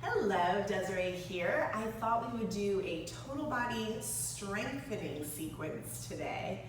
Hello, Desiree here. I thought we would do a total body strengthening sequence today.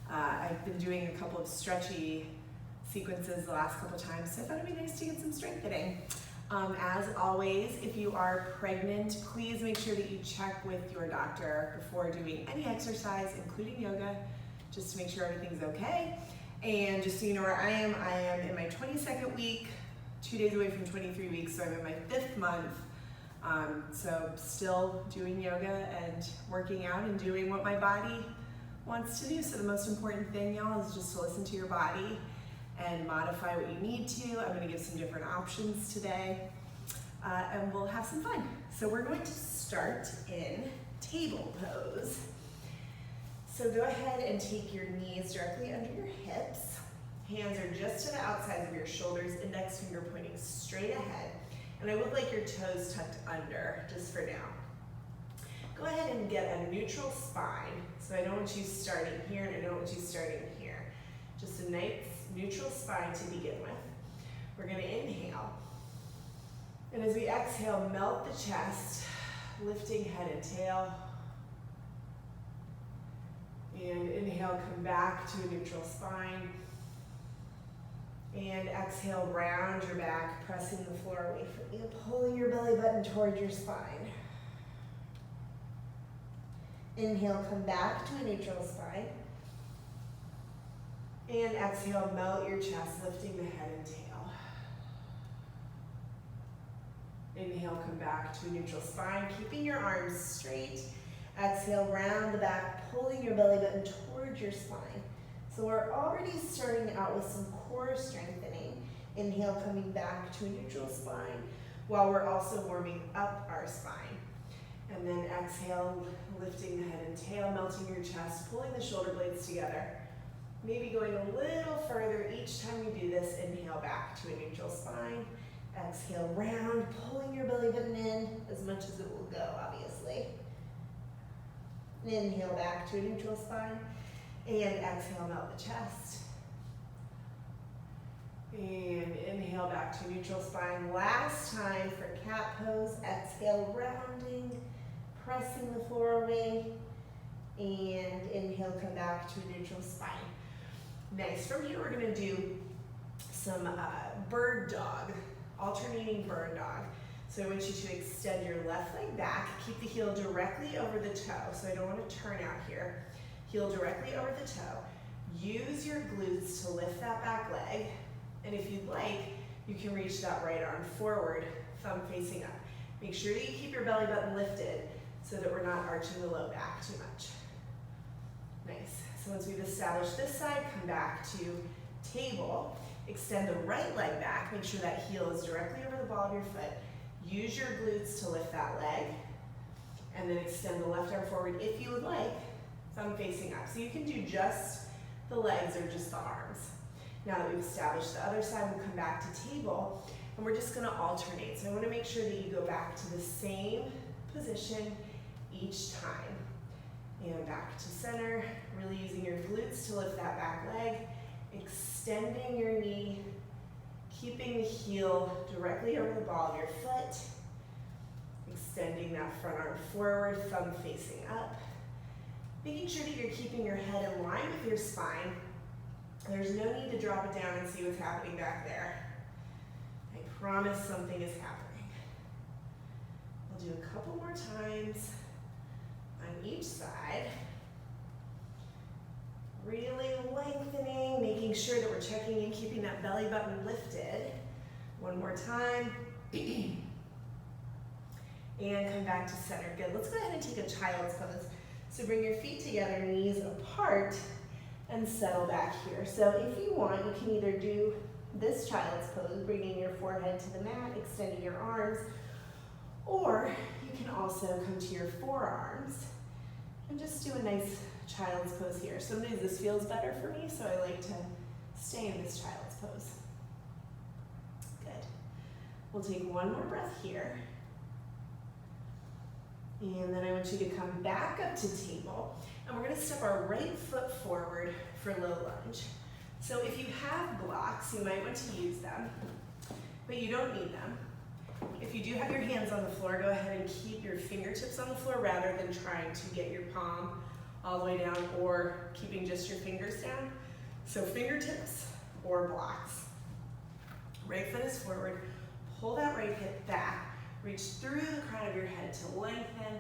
I've been doing a couple of stretchy sequences the last couple times, so I thought it'd be nice to get some strengthening. As always, if you are pregnant, please make sure that you check with your doctor before doing any exercise, including yoga, just to make sure everything's okay. And just so you know where I am in my 22nd week, 2 days away from 23 weeks, so I'm in my 5th month. So still doing yoga and working out and doing what my body wants to do. So the most important thing, y'all, is just to listen to your body and modify what you need to. I'm gonna give some different options today, and we'll have some fun. So we're going to start in table pose. So go ahead and take your knees directly under your hips. Hands are just to the outsides of your shoulders, index finger pointing straight ahead. And I would like your toes tucked under, just for now. Go ahead and get a neutral spine. So I don't want you starting here and I don't want you starting here. Just a nice neutral spine to begin with. We're gonna inhale. And as we exhale, melt the chest, lifting head and tail. And inhale, come back to a neutral spine. And exhale, round your back, pressing the floor away from you, pulling your belly button toward your spine. Inhale, come back to a neutral spine. And exhale, melt your chest, lifting the head and tail. Inhale, come back to a neutral spine, keeping your arms straight. Exhale, round the back, pulling your belly button toward your spine. So we're already starting out with some core strengthening. Inhale, coming back to a neutral spine, while we're also warming up our spine. And then exhale, lifting the head and tail, melting your chest, pulling the shoulder blades together. Maybe going a little further each time we do this. Inhale, back to a neutral spine. Exhale, round, pulling your belly button in as much as it will go, obviously. Inhale, back to a neutral spine. And exhale, melt the chest. And inhale, back to neutral spine. Last time for cat pose. Exhale, rounding, pressing the floor away. And inhale, come back to a neutral spine. Nice. From here, we're going to do some bird dog, alternating bird dog. So I want you to extend your left leg back. Keep the heel directly over the toe. So I don't want to turn out here. Heel directly over the toe. Use your glutes to lift that back leg. And if you'd like, you can reach that right arm forward, thumb facing up. Make sure that you keep your belly button lifted so that we're not arching the low back too much. Nice. So once we've established this side, come back to table. Extend the right leg back. Make sure that heel is directly over the ball of your foot. Use your glutes to lift that leg. And then extend the left arm forward if you would like. Thumb facing up. So you can do just the legs or just the arms. Now that we've established the other side, we'll come back to table and we're just gonna alternate. So I wanna make sure that you go back to the same position each time. And back to center, really using your glutes to lift that back leg, extending your knee, keeping the heel directly over the ball of your foot, extending that front arm forward, thumb facing up. Making sure that you're keeping your head in line with your spine. There's no need to drop it down and see what's happening back there. I promise something is happening. We'll do a couple more times on each side. Really lengthening, making sure that we're checking in, keeping that belly button lifted. One more time. And come back to center. Good. Let's go ahead and take a child's pose. So bring your feet together, knees apart, and settle back here. So if you want, you can either do this child's pose, bringing your forehead to the mat, extending your arms, or you can also come to your forearms and just do a nice child's pose here. Sometimes this feels better for me, so I like to stay in this child's pose. Good. We'll take one more breath here. And then I want you to come back up to table. And we're gonna step our right foot forward for low lunge. So if you have blocks, you might want to use them, but you don't need them. If you do have your hands on the floor, go ahead and keep your fingertips on the floor rather than trying to get your palm all the way down or keeping just your fingers down. So fingertips or blocks. Right foot is forward, pull that right hip back, reach through the crown of your head to lengthen,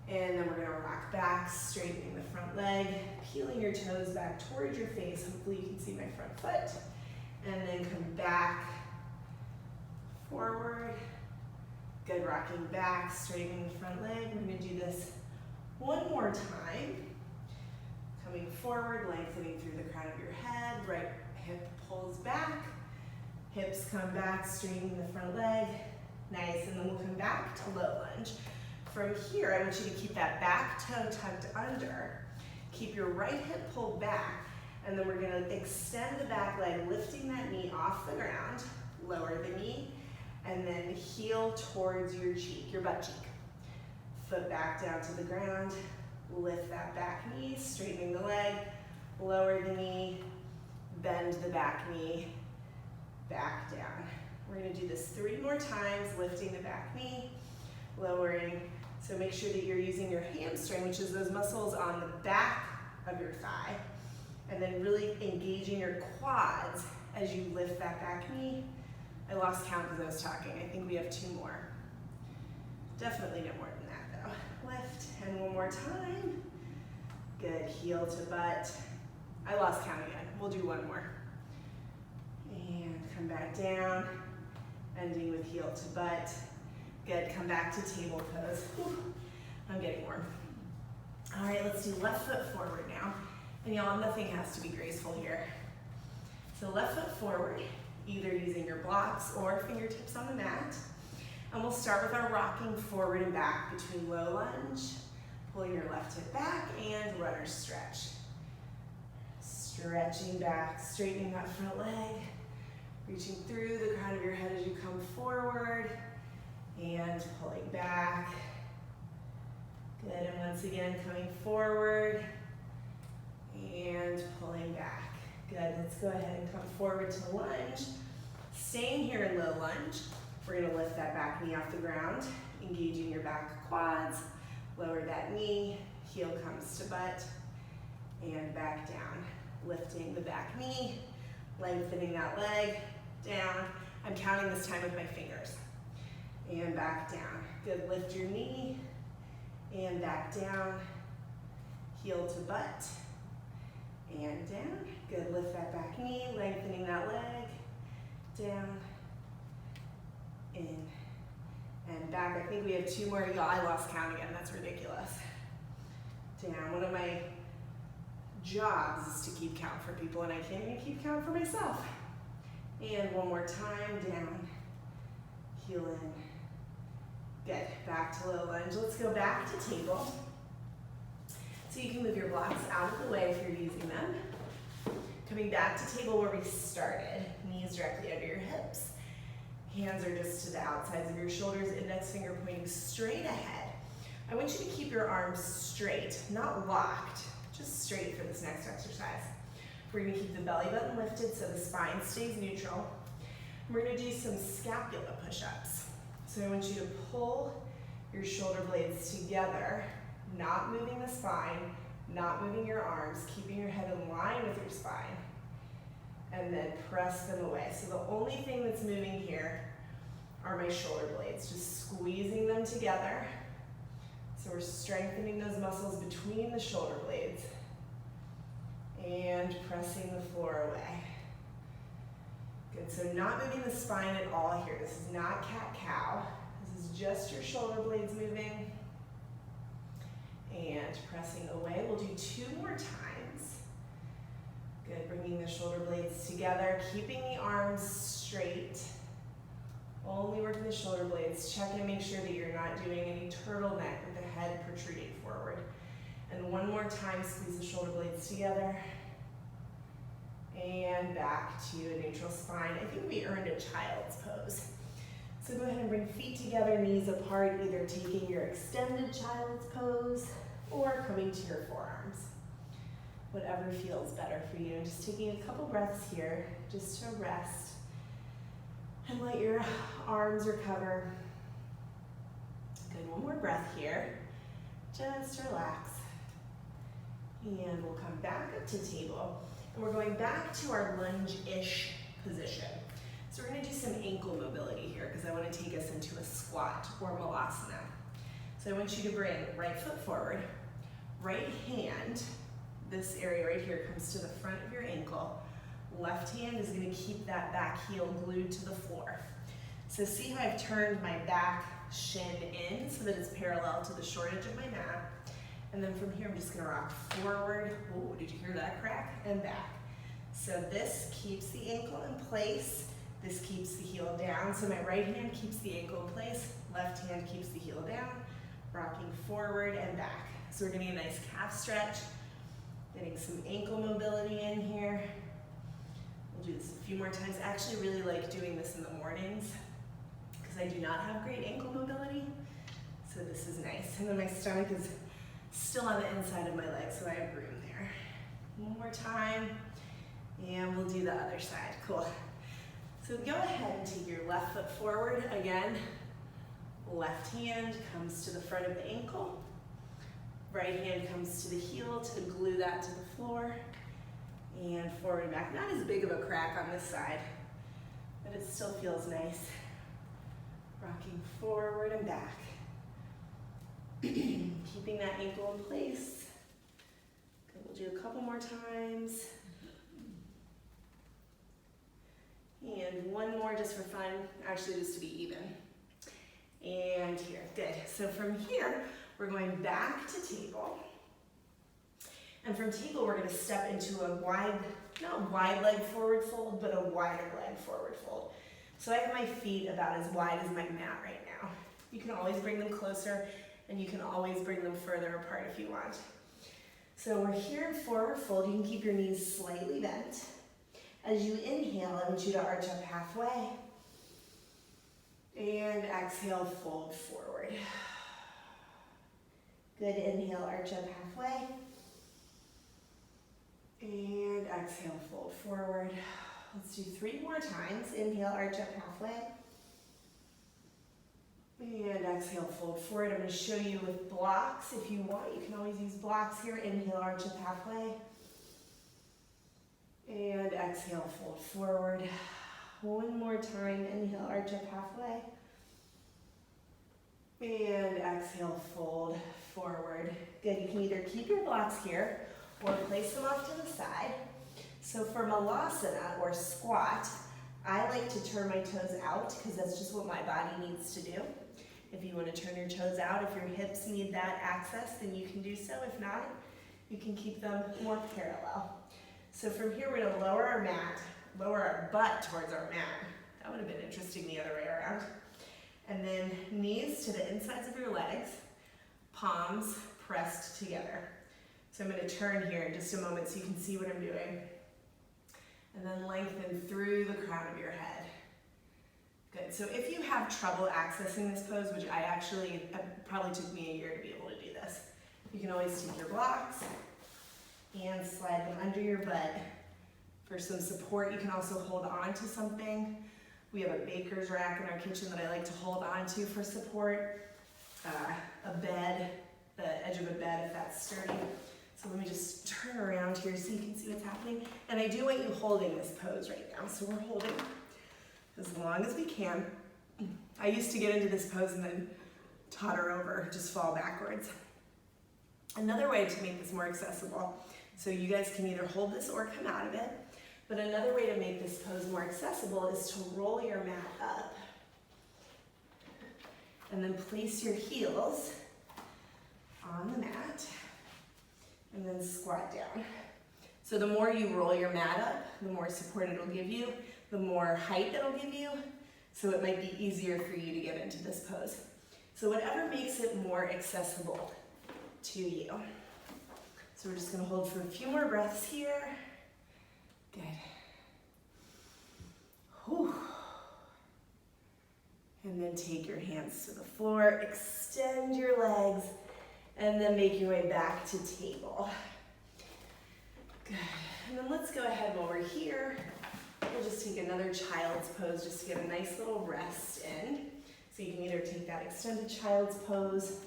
and then we're gonna rock back, straightening the front leg, peeling your toes back towards your face. Hopefully you can see my front foot. And then come back, forward. Good, rocking back, straightening the front leg. We're gonna do this one more time. Coming forward, lengthening through the crown of your head, right hip pulls back, hips come back, straightening the front leg. Nice, and then we'll come back to low lunge. From here, I want you to keep that back toe tucked under. Keep your right hip pulled back, and then we're gonna extend the back leg, lifting that knee off the ground, lower the knee, and then heel towards your cheek, your butt cheek. Foot back down to the ground, lift that back knee, straightening the leg, lower the knee, bend the back knee, back down. We're gonna do this 3 more times, lifting the back knee, lowering. So make sure that you're using your hamstring, which is those muscles on the back of your thigh, and then really engaging your quads as you lift that back knee. I lost count as I was talking. I think we have 2 more. Definitely no more than that though. Lift, and one more time. Good, heel to butt. I lost count again. We'll do 1 more. And come back down, ending with heel to butt. Good, come back to table pose. Whew, I'm getting warm. All right, let's do left foot forward now. And y'all, nothing has to be graceful here. So left foot forward, either using your blocks or fingertips on the mat. And we'll start with our rocking forward and back between low lunge, pulling your left hip back, and runner stretch. Stretching back, straightening that front leg, reaching through the crown of your head as you come forward, and pulling back. Good, and once again, coming forward, and pulling back. Good, let's go ahead and come forward to lunge. Staying here in low lunge, we're gonna lift that back knee off the ground, engaging your back quads, lower that knee, heel comes to butt, and back down. Lifting the back knee, lengthening that leg, down. I'm counting this time with my fingers. And back down. Good, lift your knee, and back down. Heel to butt, and down. Good, lift that back knee, lengthening that leg, down, in, and back. I think we have 2 more. Y'all, I lost count again, that's ridiculous. Down. One of my jobs is to keep count for people, and I can't even keep count for myself. And one more time, down, heel in. Good, back to low lunge. Let's go back to table. So you can move your blocks out of the way if you're using them. Coming back to table where we started. Knees directly under your hips. Hands are just to the outsides of your shoulders, index finger pointing straight ahead. I want you to keep your arms straight, not locked, just straight for this next exercise. We're gonna keep the belly button lifted so the spine stays neutral. We're gonna do some scapula push-ups. So I want you to pull your shoulder blades together, not moving the spine, not moving your arms, keeping your head in line with your spine, and then press them away. So the only thing that's moving here are my shoulder blades, just squeezing them together. So we're strengthening those muscles between the shoulder blades and pressing the floor away. Good, so not moving the spine at all here. This is not cat-cow. This is just your shoulder blades moving. And pressing away. We'll do 2 more times. Good, bringing the shoulder blades together, keeping the arms straight. Only working the shoulder blades. Check and make sure that you're not doing any turtleneck with the head protruding forward. And one more time, squeeze the shoulder blades together. And back to a neutral spine. I think we earned a child's pose. So go ahead and bring feet together, knees apart, either taking your extended child's pose or coming to your forearms. Whatever feels better for you. And just taking a couple breaths here, just to rest. And let your arms recover. Good, one more breath here. Just relax. And we'll come back up to table. And we're going back to our lunge-ish position. So we're gonna do some ankle mobility here because I want to take us into a squat or malasana. So I want you to bring right foot forward, right hand, this area right here comes to the front of your ankle. Left hand is gonna keep that back heel glued to the floor. So see how I've turned my back shin in so that it's parallel to the short edge of my mat. And then from here, I'm just gonna rock forward. Oh, did you hear that crack? And back. So this keeps the ankle in place. This keeps the heel down. So my right hand keeps the ankle in place. Left hand keeps the heel down. Rocking forward and back. So we're getting a nice calf stretch. Getting some ankle mobility in here. We'll do this a few more times. I actually really like doing this in the mornings because I do not have great ankle mobility. So this is nice. And then my stomach is still on the inside of my legs, so I have room there. One more time, and we'll do the other side. Cool. So go ahead and take your left foot forward again. Left hand comes to the front of the ankle. Right hand comes to the heel to glue that to the floor. And forward and back. Not as big of a crack on this side, but it still feels nice. Rocking forward and back. Keeping that ankle in place. Good, we'll do a couple more times. And one more just for fun, actually just to be even. And here, good. So from here, we're going back to table. And from table, we're gonna step into a wide, not wide leg forward fold, but a wider leg forward fold. So I have my feet about as wide as my mat right now. You can always bring them closer, and you can always bring them further apart if you want. So we're here in forward fold. You can keep your knees slightly bent. As you inhale, I want you to arch up halfway. And exhale, fold forward. Good, inhale, arch up halfway. And exhale, fold forward. Let's do 3 more times. Inhale, arch up halfway. And exhale, fold forward. I'm going to show you with blocks. If you want, you can always use blocks here. Inhale, arch up halfway. And exhale, fold forward. One more time. Inhale, arch up halfway. And exhale, fold forward. Good. You can either keep your blocks here or place them off to the side. So for malasana or squat, I like to turn my toes out because that's just what my body needs to do. If you want to turn your toes out, if your hips need that access, then you can do so. If not, you can keep them more parallel. So from here, we're going to lower our mat, lower our butt towards our mat. That would have been interesting the other way around. And then knees to the insides of your legs, palms pressed together. So I'm going to turn here in just a moment so you can see what I'm doing. And then lengthen through the crown of your head. Good. So if you have trouble accessing this pose, which it probably took me a year to be able to do this, you can always take your blocks and slide them under your butt for some support. You can also hold on to something. We have a baker's rack in our kitchen that I like to hold on to for support. A bed, the edge of a bed if that's sturdy. So let me just turn around here so you can see what's happening. And I do want you holding this pose right now. So we're holding as long as we can. I used to get into this pose and then totter over, just fall backwards. Another way to make this more accessible, so you guys can either hold this or come out of it, but another way to make this pose more accessible is to roll your mat up and then place your heels on the mat and then squat down. So the more you roll your mat up, the more support it'll give you, the more height it'll give you, so it might be easier for you to get into this pose. So whatever makes it more accessible to you. So we're just gonna hold for a few more breaths here. Good. Whew. And then take your hands to the floor, extend your legs, and then make your way back to table. Good. And then let's go ahead while we're here. we'll just take another child's pose just to get a nice little rest in. So you can either take that extended child's pose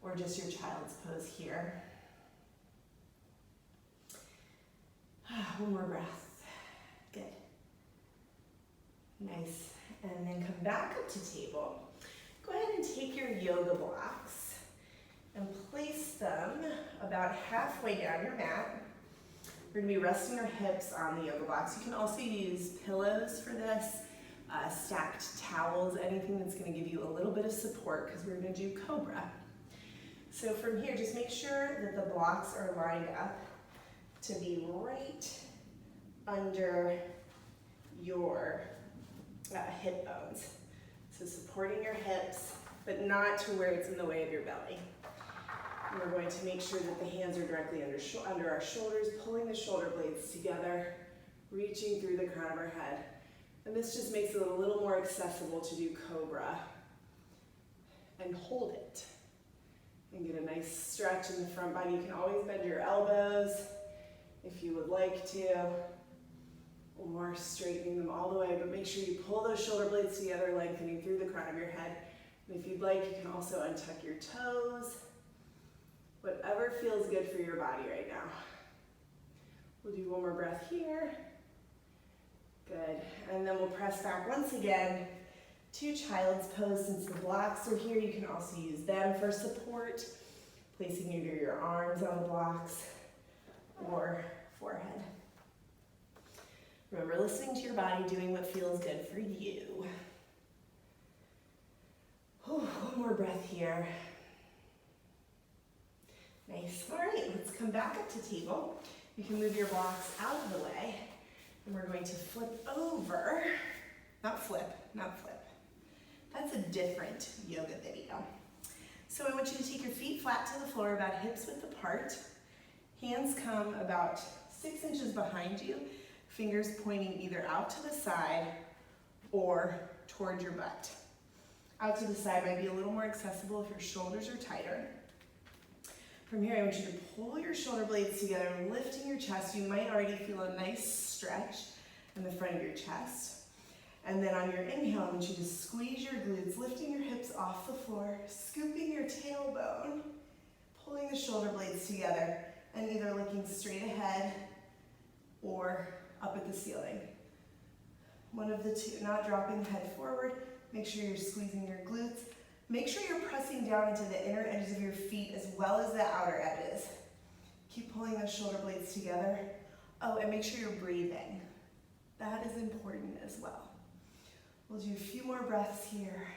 or just your child's pose here. One more breath. Good. Nice. And then come back up to table. Go ahead and take your yoga blocks and place them about halfway down your mat. We're going to be resting our hips on the yoga blocks. You can also use pillows for this, stacked towels, anything that's going to give you a little bit of support because we're going to do Cobra. So from here, just make sure that the blocks are lined up to be right under your hip bones. So supporting your hips, but not to where it's in the way of your belly. And we're going to make sure that the hands are directly under our shoulders, pulling the shoulder blades together, reaching through the crown of our head. And this just makes it a little more accessible to do Cobra. And hold it. And get a nice stretch in the front body. You can always bend your elbows if you would like to, or straightening them all the way, but make sure you pull those shoulder blades together, lengthening through the crown of your head. And if you'd like, you can also untuck your toes. Whatever feels good for your body right now. We'll do one more breath here. Good. And then we'll press back once again to child's pose. Since the blocks are here, you can also use them for support, placing either your arms on the blocks or forehead. Remember, listening to your body, doing what feels good for you. One more breath here. Nice. All right, let's come back up to table. You can move your blocks out of the way, and we're going to flip over. Not flip. That's a different yoga video. So I want you to take your feet flat to the floor, about hips width apart. Hands come about 6 inches behind you, fingers pointing either out to the side or toward your butt. Out to the side might be a little more accessible if your shoulders are tighter. From here, I want you to pull your shoulder blades together and lifting your chest. You might already feel a nice stretch in the front of your chest. And then on your inhale, I want you to squeeze your glutes, lifting your hips off the floor, scooping your tailbone, pulling the shoulder blades together, and either looking straight ahead or up at the ceiling. One of the two, not dropping the head forward. Make sure you're squeezing your glutes. Make sure you're pressing down into the inner edges of your feet as well as the outer edges. Keep pulling those shoulder blades together. Oh, and make sure you're breathing. That is important as well. We'll do a few more breaths here.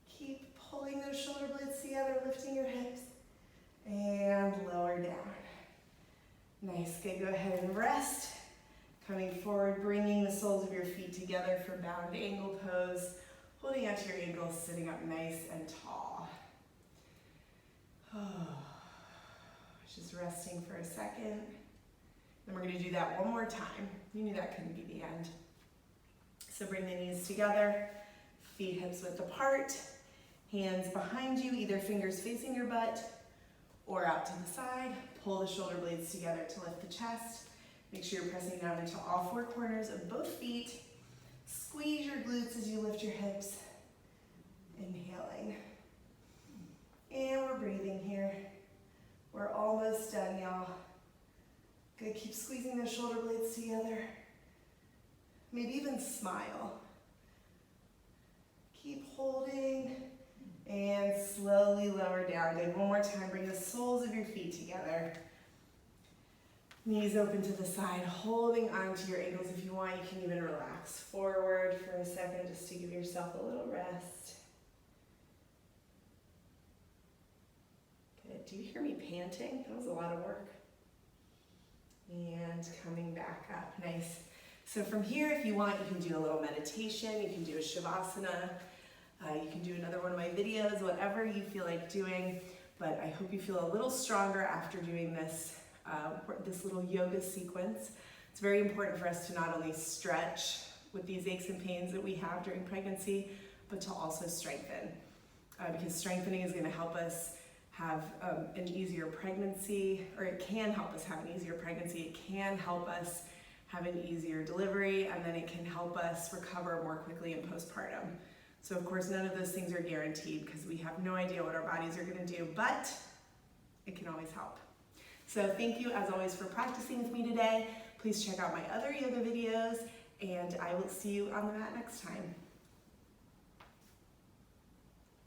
Keep pulling those shoulder blades together, lifting your hips, and lower down. Nice, good, go ahead and rest. Coming forward, bringing the soles of your feet together for bound angle pose, holding out to your ankles, sitting up nice and tall. Just resting for a second. Then we're going to do that one more time. You knew that couldn't be the end. So bring the knees together, feet hips width apart, hands behind you, either fingers facing your butt or out to the side. Pull the shoulder blades together to lift the chest. Make sure you're pressing down into all four corners of both feet. Squeeze your glutes as you lift your hips. Inhaling. And we're breathing here. We're almost done, y'all. Good, keep squeezing those shoulder blades together. Maybe even smile. Keep holding and slowly lower down. Good, one more time, bring the soles of your feet together. Knees open to the side, holding onto your ankles. If you want, you can even relax forward for a second just to give yourself a little rest. Good, do you hear me panting? That was a lot of work. And coming back up, nice. So from here, if you want, you can do a little meditation, you can do a Shavasana, you can do another one of my videos, whatever you feel like doing, but I hope you feel a little stronger after doing this, this little yoga sequence. It's very important for us to not only stretch with these aches and pains that we have during pregnancy, but to also strengthen, because strengthening is gonna help us have an easier pregnancy, or it can help us have an easier pregnancy. It can help us have an easier delivery, and then it can help us recover more quickly in postpartum. So of course, none of those things are guaranteed because we have no idea what our bodies are gonna do, but it can always help. So thank you as always for practicing with me today. Please check out my other yoga videos, and I will see you on the mat next time.